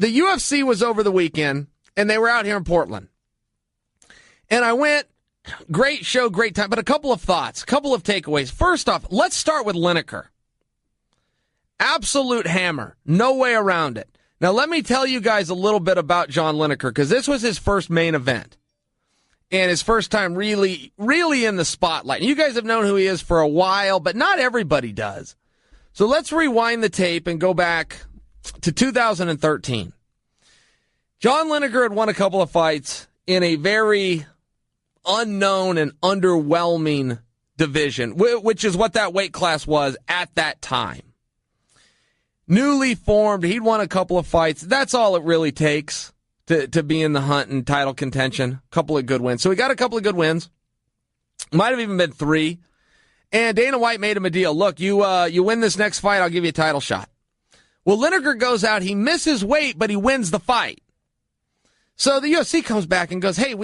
the UFC was over the weekend, and they were out here in Portland. And I went, great show, great time, but a couple of thoughts, a couple of takeaways. First off, let's start with Lineker. Absolute hammer. No way around it. Now, let me tell you guys a little bit about John Lineker, because this was his first main event and his first time really, really in the spotlight. And you guys have known who he is for a while, but not everybody does. So let's rewind the tape and go back to 2013. John Lineker had won a couple of fights in a very unknown and underwhelming division, which is what that weight class was at that time. Newly formed, he'd won a couple of fights. That's all it really takes to be in the hunt and title contention. A couple of good wins. So he got a couple of good wins. Might have even been 3. And Dana White made him a deal. Look, you win this next fight, I'll give you a title shot. Well, Lineker goes out, he misses weight, but he wins the fight. So the UFC comes back and goes, hey,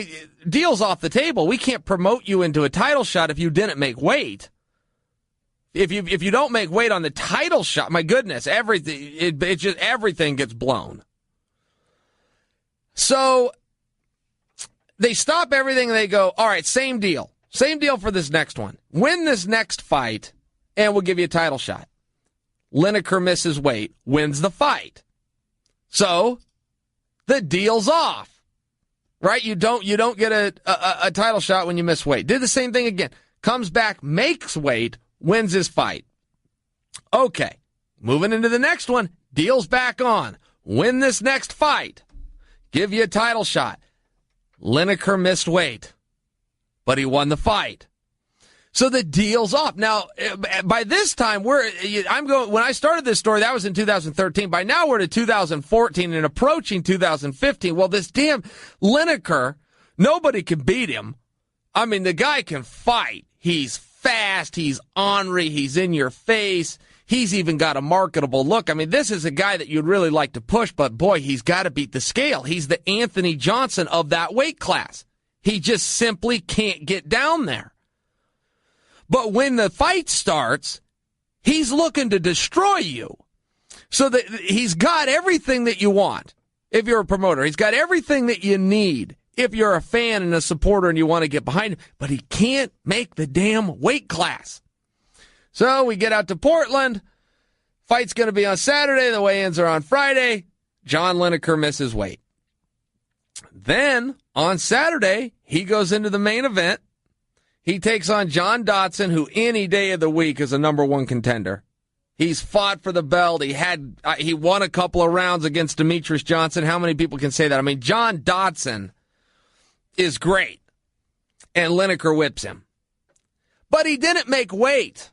deal's off the table. We can't promote you into a title shot if you didn't make weight. If you don't make weight on the title shot, my goodness, everything gets blown. So they stop everything and they go, all right, same deal. Same deal for this next one. Win this next fight and we'll give you a title shot. Lineker misses weight, wins the fight. So the deal's off. Right? You don't get a title shot when you miss weight. Did the same thing again. Comes back, makes weight, wins his fight. Okay, moving into the next one, deal's back on. Win this next fight. Give you a title shot. Lineker missed weight, but he won the fight. So the deal's off. Now, by this time, when I started this story, that was in 2013. By now, we're to 2014 and approaching 2015. Well, this damn Lineker, nobody can beat him. I mean, the guy can fight. He's fast. He's ornery. He's in your face. He's even got a marketable look. I mean, this is a guy that you'd really like to push, but boy, he's got to beat the scale. He's the Anthony Johnson of that weight class. He just simply can't get down there. But when the fight starts, he's looking to destroy you. So that he's got everything that you want if you're a promoter. He's got everything that you need if you're a fan and a supporter and you want to get behind him. But he can't make the damn weight class. So we get out to Portland. Fight's going to be on Saturday. The weigh-ins are on Friday. John Lineker misses weight. Then on Saturday, he goes into the main event. He takes on John Dodson, who any day of the week is a number one contender. He's fought for the belt. He won a couple of rounds against Demetrius Johnson. How many people can say that? I mean, John Dodson is great, and Lineker whips him. But he didn't make weight.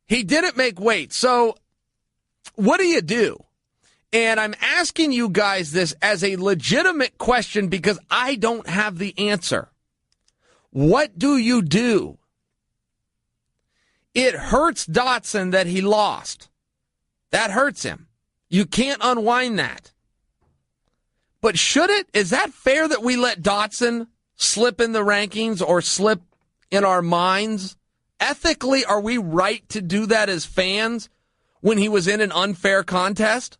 He didn't make weight. So what do you do? And I'm asking you guys this as a legitimate question because I don't have the answer. What do you do? It hurts Dodson that he lost. That hurts him. You can't unwind that. But should it? Is that fair that we let Dodson slip in the rankings or slip in our minds? Ethically, are we right to do that as fans when he was in an unfair contest?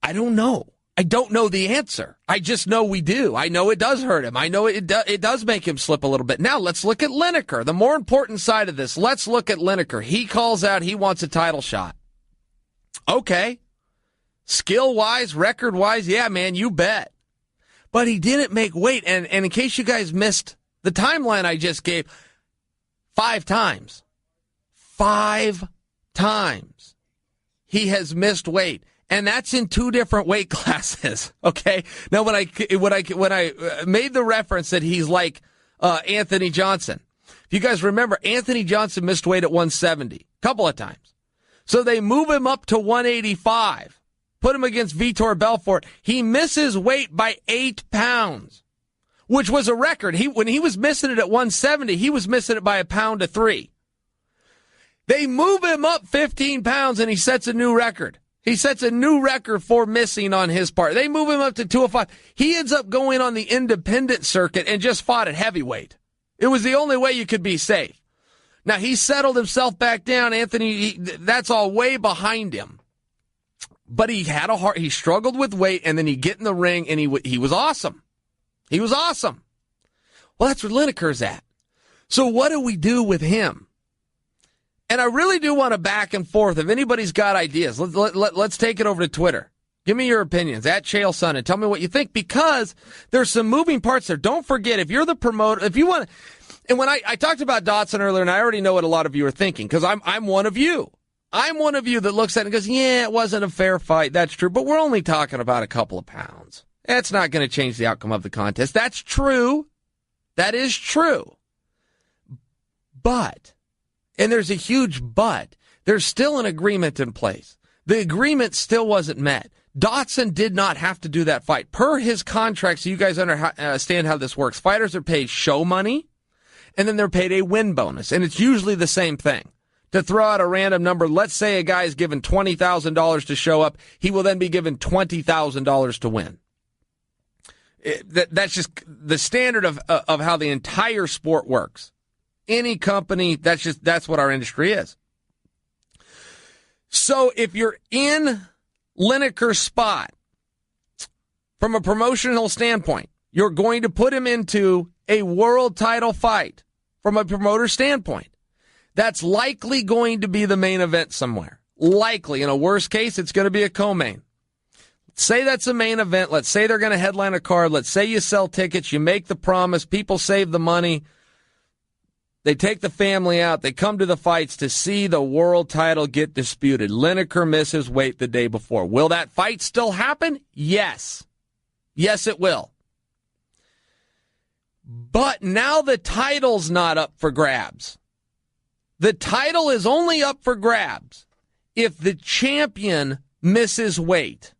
I don't know. I don't know the answer. I just know we do. I know it does hurt him. I know it does make him slip a little bit. Now, let's look at Lineker. The more important side of this, let's look at Lineker. He calls out he wants a title shot. Okay. Skill-wise, record-wise, yeah, man, you bet. But he didn't make weight. And in case you guys missed the timeline I just gave, 5 times. 5 times he has missed weight. And that's in 2 different weight classes. Okay. Now, when I made the reference that he's like Anthony Johnson, if you guys remember, Anthony Johnson missed weight at 170 a couple of times. So they move him up to 185, put him against Vitor Belfort. He misses weight by 8 pounds, which was a record. When he was missing it at 170, he was missing it by 1 pound to 3. They move him up 15 pounds and he sets a new record. He sets a new record for missing on his part. They move him up to 205. He ends up going on the independent circuit and just fought at heavyweight. It was the only way you could be safe. Now, he settled himself back down. Anthony, that's all way behind him. but he had he struggled with weight, and then he'd get in the ring, and he was awesome. He was awesome. Well, that's where Lineker's at. So what do we do with him? And I really do want to back and forth. If anybody's got ideas, let's take it over to Twitter. Give me your opinions at Chael Sonnen. Tell me what you think, because there's some moving parts there. Don't forget, if you're the promoter, if you want to, and when I talked about Dotson earlier, and I already know what a lot of you are thinking, because I'm one of you. I'm one of you that looks at it and goes, yeah, it wasn't a fair fight. That's true. But we're only talking about a couple of pounds. That's not going to change the outcome of the contest. That's true. That is true. But, and there's a huge but, there's still an agreement in place. The agreement still wasn't met. Dotson did not have to do that fight. Per his contract, so you guys understand how this works, fighters are paid show money, and then they're paid a win bonus. And it's usually the same thing. To throw out a random number, let's say a guy is given $20,000 to show up. He will then be given $20,000 to win. That's just the standard of how the entire sport works. Any company, that's what our industry is. So if you're in Lineker's spot, from a promotional standpoint, you're going to put him into a world title fight from a promoter standpoint. That's likely going to be the main event somewhere. Likely. In a worst case, it's going to be a co-main. Say that's a main event. Let's say they're going to headline a card. Let's say you sell tickets. You make the promise. People save the money. They take the family out. They come to the fights to see the world title get disputed. Lineker misses weight the day before. Will that fight still happen? Yes. Yes, it will. But now the title's not up for grabs. The title is only up for grabs if the champion misses weight.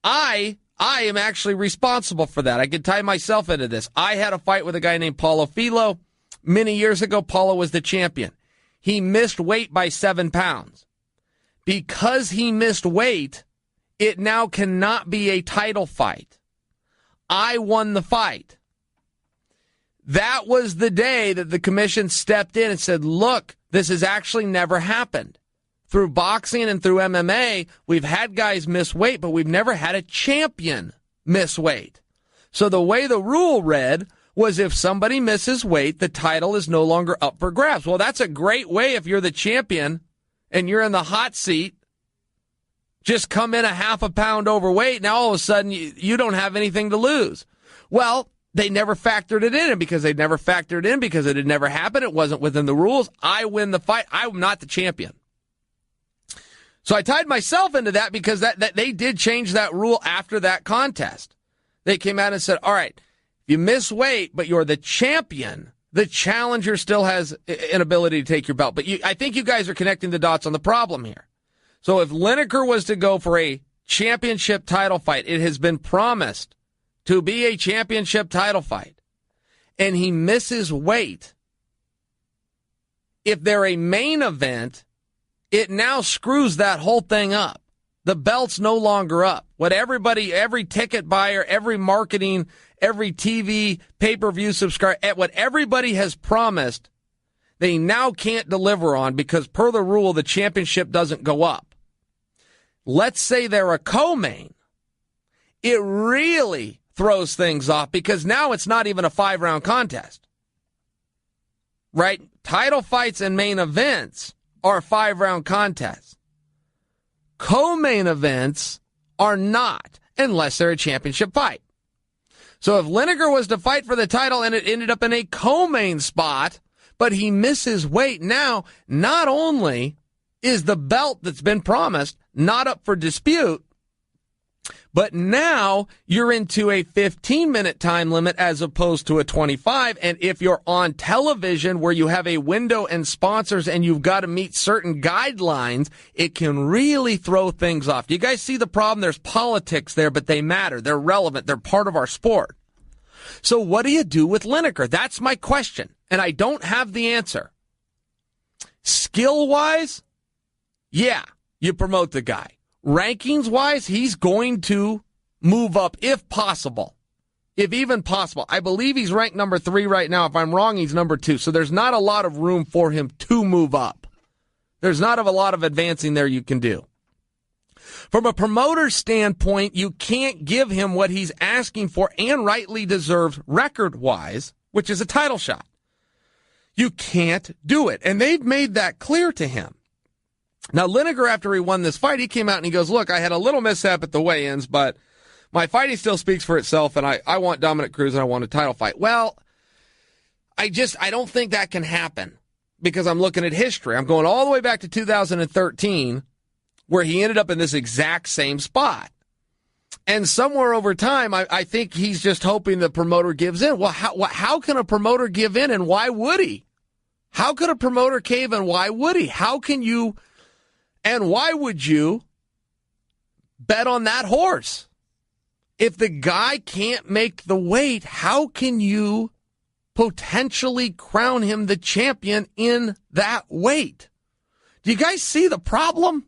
I am actually responsible for that. I can tie myself into this. I had a fight with a guy named Paulo Filo. Many years ago, Paulo was the champion. He missed weight by 7 pounds. Because he missed weight, it now cannot be a title fight. I won the fight. That was the day that the commission stepped in and said, look, this has actually never happened. Through boxing and through MMA, we've had guys miss weight, but we've never had a champion miss weight. So the way the rule read was if somebody misses weight, the title is no longer up for grabs. Well, that's a great way if you're the champion and you're in the hot seat. Just come in a half a pound overweight. Now all of a sudden you don't have anything to lose. Well, they never factored it in, and because they never factored it in, because it had never happened, it wasn't within the rules, I win the fight. I'm not the champion. So I tied myself into that because that they did change that rule after that contest. They came out and said, all right, if you miss weight, but you're the champion, the challenger still has an ability to take your belt. But I think you guys are connecting the dots on the problem here. So if Lineker was to go for a championship title fight, it has been promised to be a championship title fight, and he misses weight, if they're a main event, it now screws that whole thing up. The belt's no longer up. What every ticket buyer, every marketing, every TV, pay-per-view subscriber, what everybody has promised, they now can't deliver on because per the rule, the championship doesn't go up. Let's say they're a co-main. It really throws things off because now it's not even a 5-round contest. Right? Title fights and main events are 5-round contests. Co-main events are not, unless they're a championship fight. So if Lineker was to fight for the title and it ended up in a co-main spot, but he misses weight, now not only is the belt that's been promised not up for dispute, but now you're into a 15-minute time limit as opposed to a 25. And if you're on television where you have a window and sponsors and you've got to meet certain guidelines, it can really throw things off. Do you guys see the problem? There's politics there, but they matter. They're relevant. They're part of our sport. So what do you do with Lineker? That's my question, and I don't have the answer. Skill-wise, yeah, you promote the guy. Rankings-wise, he's going to move up if possible, if even possible. I believe he's ranked number 3 right now. If I'm wrong, he's number 2. So there's not a lot of room for him to move up. There's not a lot of advancing there you can do. From a promoter standpoint, you can't give him what he's asking for and rightly deserves record-wise, which is a title shot. You can't do it. And they've made that clear to him. Now, Lineker, after he won this fight, he came out and he goes, look, I had a little mishap at the weigh-ins, but my fighting still speaks for itself, and I want Dominick Cruz and I want a title fight. Well, I don't think that can happen because I'm looking at history. I'm going all the way back to 2013 where he ended up in this exact same spot. And somewhere over time, I think he's just hoping the promoter gives in. Well, how can a promoter give in, and why would he? How could a promoter cave, and why would he? How can you, and why would you bet on that horse? If the guy can't make the weight, how can you potentially crown him the champion in that weight? Do you guys see the problem?